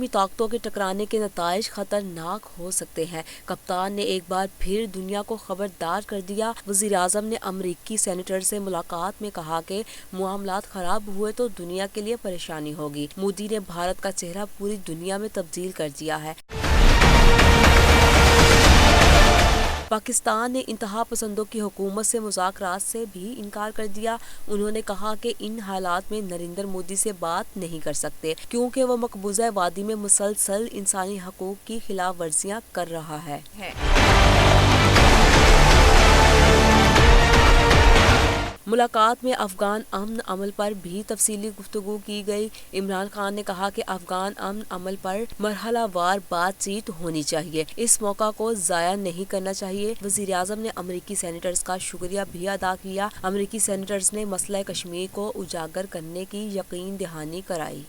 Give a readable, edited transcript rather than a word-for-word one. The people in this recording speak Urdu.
ایٹمی طاقتوں کے ٹکرانے کے نتائج خطرناک ہو سکتے ہیں۔ کپتان نے ایک بار پھر دنیا کو خبردار کر دیا۔ وزیر اعظم نے امریکی سینیٹر سے ملاقات میں کہا کہ معاملات خراب ہوئے تو دنیا کے لیے پریشانی ہوگی۔ مودی نے بھارت کا چہرہ پوری دنیا میں تبدیل کر دیا ہے۔ پاکستان نے انتہا پسندوں کی حکومت سے مذاکرات سے بھی انکار کر دیا۔ انہوں نے کہا کہ ان حالات میں نریندر مودی سے بات نہیں کر سکتے کیونکہ وہ مقبوضہ وادی میں مسلسل انسانی حقوق کی خلاف ورزیاں کر رہا ہے۔ ملاقات میں افغان امن عمل پر بھی تفصیلی گفتگو کی گئی۔ عمران خان نے کہا کہ افغان امن عمل پر مرحلہ وار بات چیت ہونی چاہیے، اس موقع کو ضائع نہیں کرنا چاہیے۔ وزیر اعظم نے امریکی سینیٹرز کا شکریہ بھی ادا کیا۔ امریکی سینیٹرز نے مسئلہ کشمیر کو اجاگر کرنے کی یقین دہانی کرائی۔